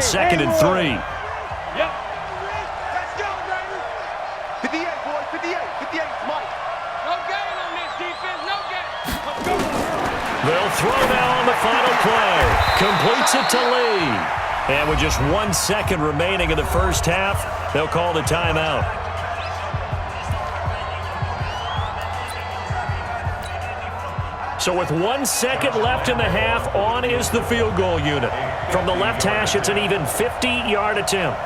2nd and 3. Yep. Let's go, Raiders. 58, boys. 58. 58, Mike. No gain on this defense. No gain. Let's go. They'll throw now on the final play. Completes it to Lee. And with just 1 second remaining in the first half, they'll call the timeout. So with 1 second left in the half, on is the field goal unit. From the left hash, it's an even 50-yard attempt.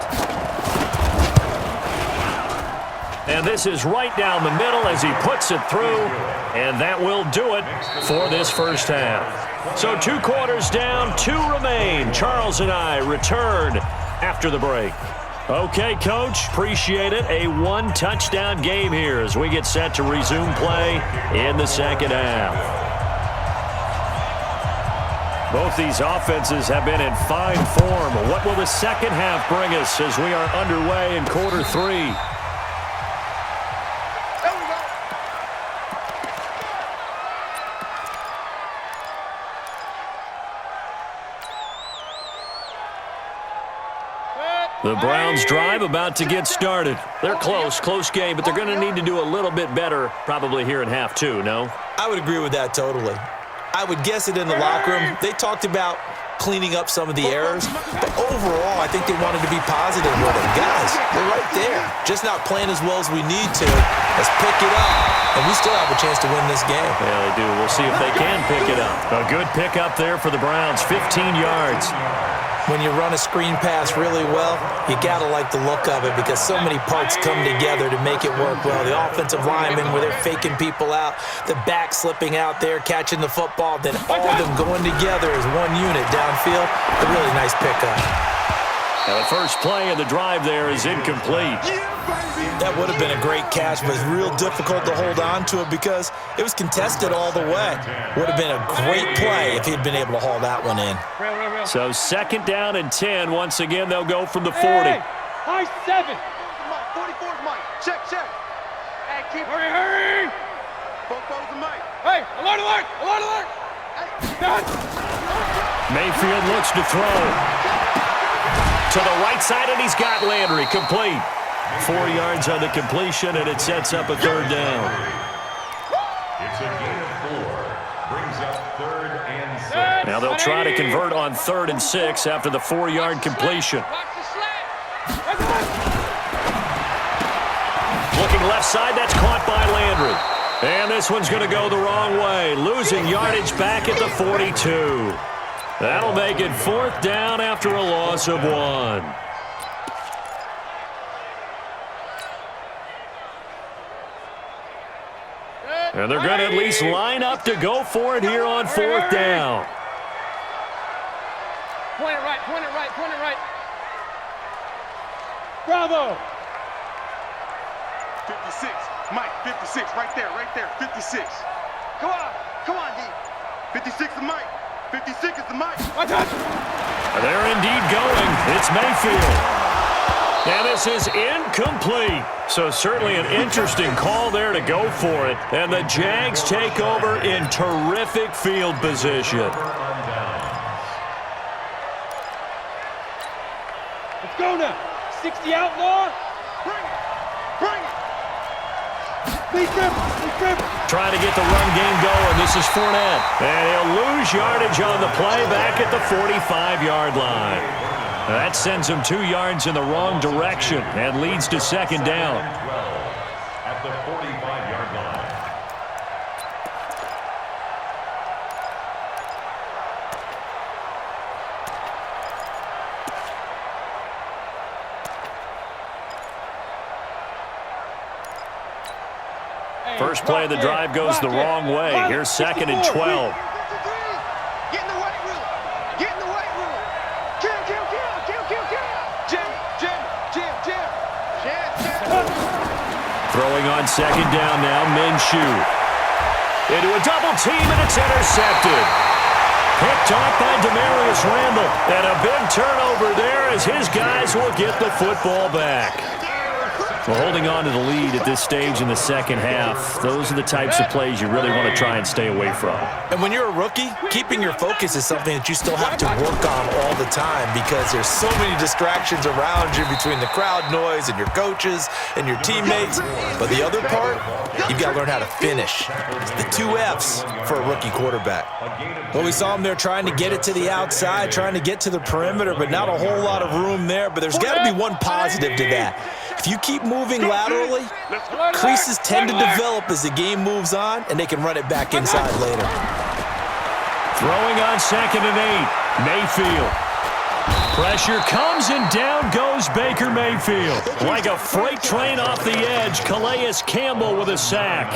And this is right down the middle as he puts it through. And that will do it for this first half. So 2 quarters down, 2 remain. Charles and I return after the break. Okay, Coach, appreciate it. A 1-touchdown game here as we get set to resume play in the second half. Both these offenses have been in fine form. What will the second half bring us as we are underway in quarter 3? The Browns drive about to get started. They're close game, but they're going to need to do a little bit better probably here in half 2, no? I would agree with that totally. I would guess it in the locker room. They talked about cleaning up some of the errors, but overall, I think they wanted to be positive with it. Guys, we're right there. Just not playing as well as we need to. Let's pick it up, and we still have a chance to win this game. Yeah, they do. We'll see if they can pick it up. A good pickup there for the Browns, 15 yards. When you run a screen pass really well, you got to like the look of it because so many parts come together to make it work well. The offensive linemen, where they're faking people out, the back slipping out there, catching the football, then all of them going together as one unit downfield. A really nice pickup. Now the first play of the drive there is incomplete. That would have been a great catch, but it's real difficult to hold on to it because it was contested all the way. Would have been a great play if he'd been able to haul that one in. So 2nd down and 10. Once again, they'll go from the 40. Hey, high 7. 44's Mike. Check. Hey, keep hurry. Both those are Mike. Hey, alert. Mayfield looks to throw. To the right side, and he's got Landry. Complete. 4 yards on the completion, and it sets up a 3rd down. It's a gain of 4. Brings up 3rd and 6. Now they'll try to convert on 3rd and 6 after the 4-yard completion. Looking left side, that's caught by Landry. And this one's going to go the wrong way. Losing yardage back at the 42. That'll make it 4th down after a loss of 1. And they're going to at least line up to go for it here on 4th down. Point it right. Bravo. 56. Mike, 56. Right there. 56. Come on, D. 56 is Mike. 56 is the Mike. They're indeed going. It's Mayfield. And this is incomplete. So certainly an interesting call there to go for it. And the Jags take over in terrific field position. Let's go now. 60 outlaw. Bring it. Be careful. Trying to get the run game going. This is Fournette. And he'll lose yardage on the play back at the 45-yard line. That sends him 2 yards in the wrong direction and leads to 2nd down. At the 45-yard line. First play of the drive goes the wrong way. Here's 2nd and 12. Get in the white room. Kill. Jam. Throwing on 2nd down now, Minshew. Into a double team, and it's intercepted. Picked off by Demarius Randall. And a big turnover there as his guys will get the football back. Well, holding on to the lead at this stage in the second half, those are the types of plays you really want to try and stay away from. And when you're a rookie, keeping your focus is something that you still have to work on all the time because there's so many distractions around you between the crowd noise and your coaches and your teammates. But the other part, you've got to learn how to finish. It's the 2 F's for a rookie quarterback. Well, we saw him there trying to get it to the outside, trying to get to the perimeter, but not a whole lot of room there. But there's got to be one positive to that. If you keep moving laterally, creases tend to develop as the game moves on, and they can run it back inside later. Throwing on 2nd and 8, Mayfield. Pressure comes, and down goes Baker Mayfield. Like a freight train off the edge, Calais Campbell with a sack.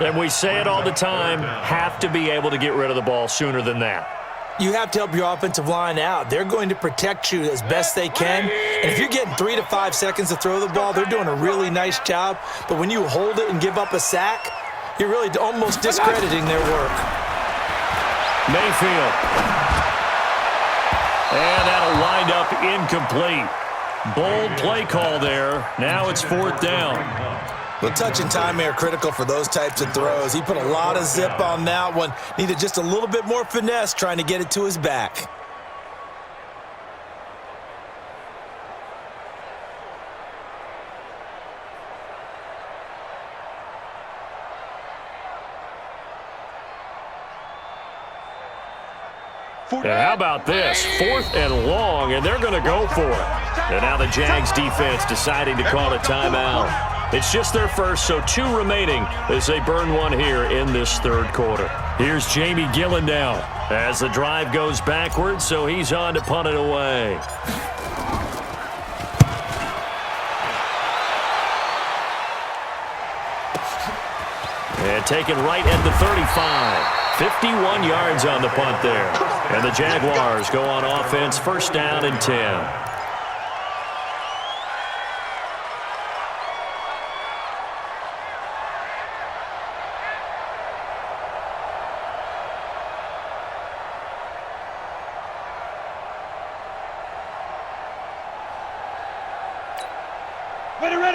And we say it all the time, have to be able to get rid of the ball sooner than that. You have to help your offensive line out. They're going to protect you as best they can. And if you're getting 3 to 5 seconds to throw the ball, they're doing a really nice job. But when you hold it and give up a sack, you're really almost discrediting their work. Mayfield. And that'll wind up incomplete. Bold play call there. Now it's 4th down. Well, touch and timing are critical for those types of throws. He put a lot of zip on that one. Needed just a little bit more finesse trying to get it to his back. And how about this? 4th and long, and they're going to go for it. And now the Jags defense deciding to call a timeout. It's just their first, so 2 remaining as they burn one here in this 3rd quarter. Here's Jamie Gillen now as the drive goes backwards, so he's on to punt it away. And taken right at the 35. 51 yards on the punt there. And the Jaguars go on offense, 1st down and 10.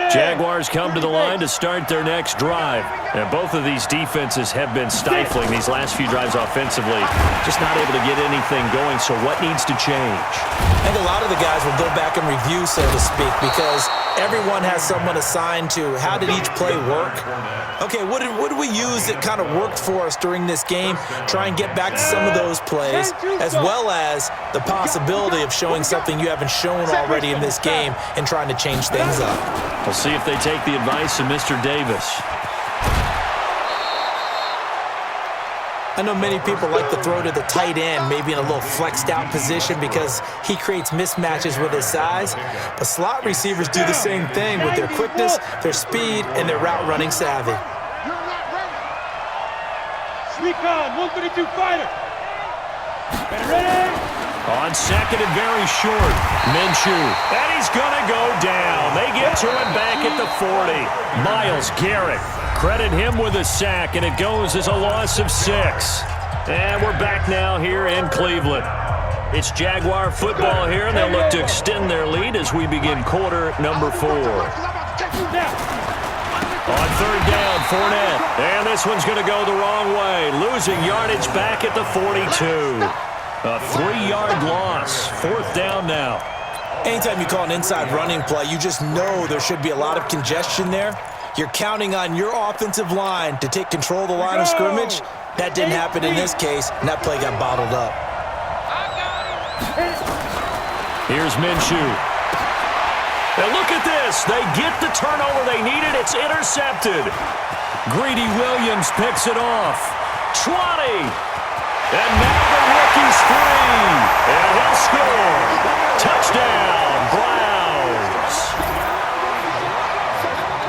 Jaguars come to the line to start their next drive. And both of these defenses have been stifling these last few drives offensively. Just not able to get anything going, so what needs to change? I think a lot of the guys will go back and review, so to speak, because everyone has someone assigned to how did each play work. Okay, what did we use that kind of worked for us during this game? Try and get back to some of those plays, as well as the possibility of showing something you haven't shown already in this game and trying to change things up. We'll see if they take the advice of Mr. Davis. I know many people like to throw to the tight end, maybe in a little flexed out position because he creates mismatches with his size. But slot receivers do the same thing with their quickness, their speed, and their route running savvy. Sneak on, 132 fighter. Ready? On 2nd and very short, Minshew. And he's going to go down. They get to him back at the 40. Myles Garrett. Credit him with a sack, and it goes as a loss of 6. And we're back now here in Cleveland. It's Jaguar football here, and they'll look to extend their lead as we begin quarter number 4. On 3rd down, Fournette. And this one's going to go the wrong way. Losing yardage back at the 42. A 3-yard loss. 4th down now. Anytime you call an inside running play, you just know there should be a lot of congestion there. You're counting on your offensive line to take control of the line of scrimmage. That didn't happen in this case, and that play got bottled up. Here's Minshew. And look at this. They get the turnover they needed. It's intercepted. Greedy Williams picks it off. 20. And now the rookie's free. And he'll score. Touchdown, Browns.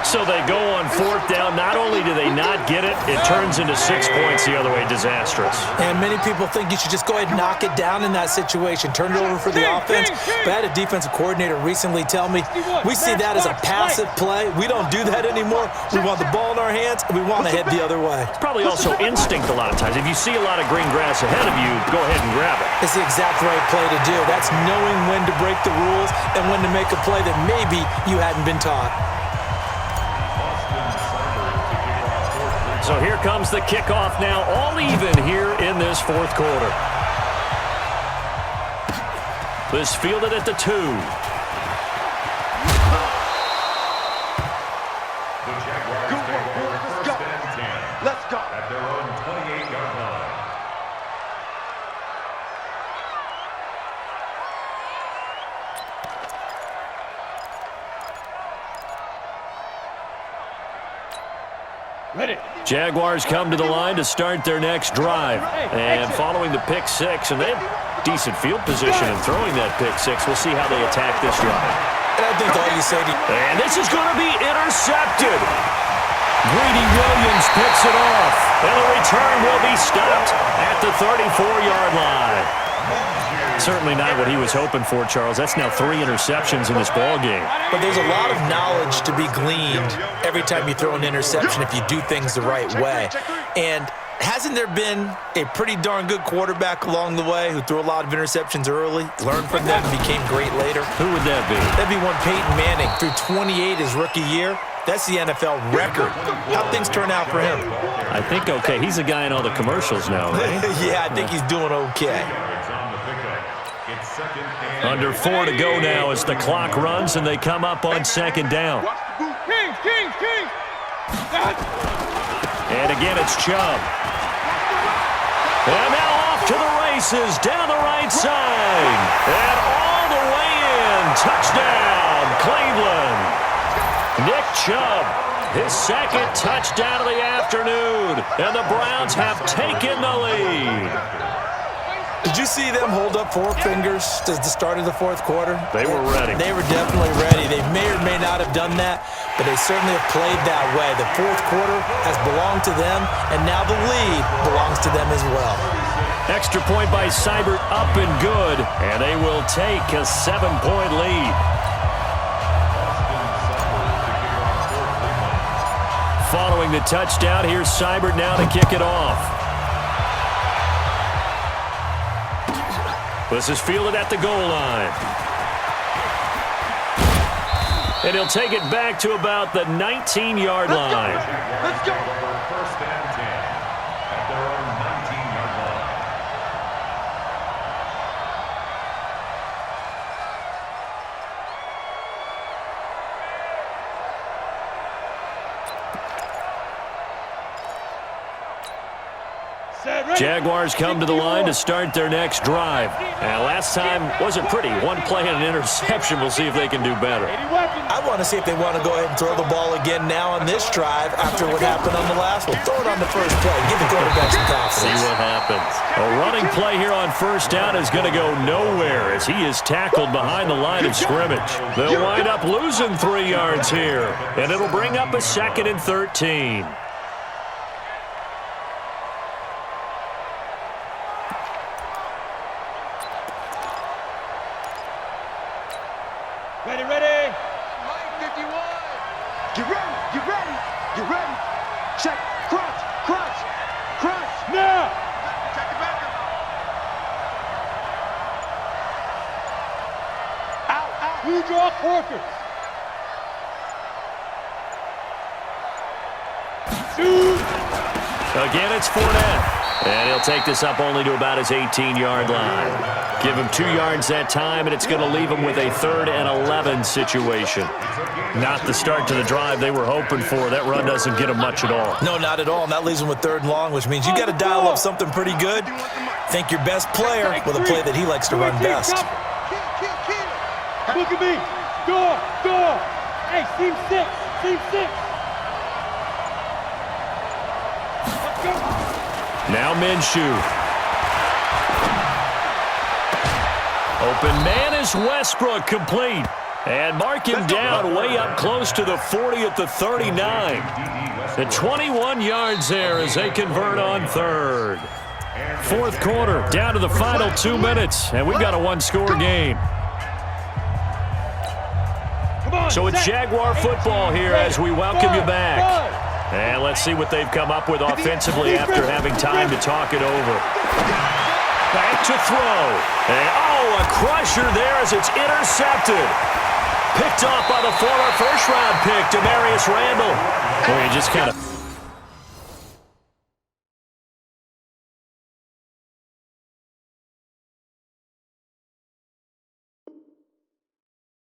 So they go on 4th down. Not only do they not get it, it turns into 6 points the other way. Disastrous. And many people think you should just go ahead and knock it down in that situation. Turn it over for the offense. But I had a defensive coordinator recently tell me, we see that as a passive play. We don't do that anymore. We want the ball in our hands, and we want to head the other way. It's probably also instinct a lot of times. If you see a lot of green grass ahead of you, go ahead and grab it. It's the exact right play to do. That's knowing when to break the rules and when to make a play that maybe you hadn't been taught. So here comes the kickoff now, all even here in this fourth quarter. This fielded at the 2. The Jaguars Good take work, over boys. Let's first go. and 10 Let's go. at their own 28-yard line. Ready. Jaguars come to the line to start their next drive. And following the pick 6, and they have decent field position in throwing that pick 6. We'll see how they attack this drive. And I think all you say to And this is going to be intercepted. Greedy Williams picks it off. And the return will be stopped at the 34-yard line. Certainly not what he was hoping for, Charles. That's now 3 interceptions in this ball game. But there's a lot of knowledge to be gleaned every time you throw an interception if you do things the right way. And hasn't there been a pretty darn good quarterback along the way who threw a lot of interceptions early, learned from them, and became great later? Who would that be? That'd be one Peyton Manning. Threw 28 his rookie year. That's the NFL record. How'd things turn out for him? I think okay. He's a guy in all the commercials now, right? Yeah, I think he's doing okay. Under 4 to go now as the clock runs and they come up on second down. King. And again, it's Chubb. And now off to the races down the right side. And all the way in. Touchdown, Cleveland. Nick Chubb, his second touchdown of the afternoon. And the Browns have taken the lead. Did you see them hold up 4 fingers at the start of the fourth quarter? They were ready. They were definitely ready. They may or may not have done that, but they certainly have played that way. The fourth quarter has belonged to them, and now the lead belongs to them as well. Extra point by Seibert up and good, and they will take a 7-point lead. Following the touchdown, here's Seibert now to kick it off. This is fielded at the goal line. And he'll take it back to about the 19-yard line. Let's go. First and 10 at their own 19-yard line. Jaguars come to the line to start their next drive. And last time wasn't pretty. 1 play and an interception. We'll see if they can do better. I want to see if they want to go ahead and throw the ball again now on this drive after what happened on the last one. Throw it on the first play. Give the quarterback some See confidence. what happens. A running play here on first down is going to go nowhere as he is tackled behind the line of scrimmage. They'll wind up losing 3 yards here. And it'll bring up a 2nd and 13. Ready. Mike 51. Get ready. Check. Crunch. Now. Check the back. Out. You draw Corkers. Shoot. Again, it's Fournette. And he'll take this up only to about his 18-yard line. Give him 2 yards that time, and it's going to leave him with a 3rd and 11 situation. Not the start to the drive they were hoping for. That run doesn't get them much at all. No, not at all. And that leaves them with 3rd and long, which means you got to dial up something pretty good. Think your best player with a play that he likes to run best. Look at me. Door. Hey, seam 6. Let's go. Now Minshew. Open man is Westbrook, complete. And mark him down way up close to the 40 at the 39. The 21 yards there as they convert on 3rd. Fourth quarter, down to the final 2 minutes, and we've got a 1-score game. So it's Jaguar football here as we welcome you back. And let's see what they've come up with offensively after having time to talk it over. Back to throw. And, a crusher there as it's intercepted. Picked off by the former first-round pick, Demarius Randall. Well, he just kind of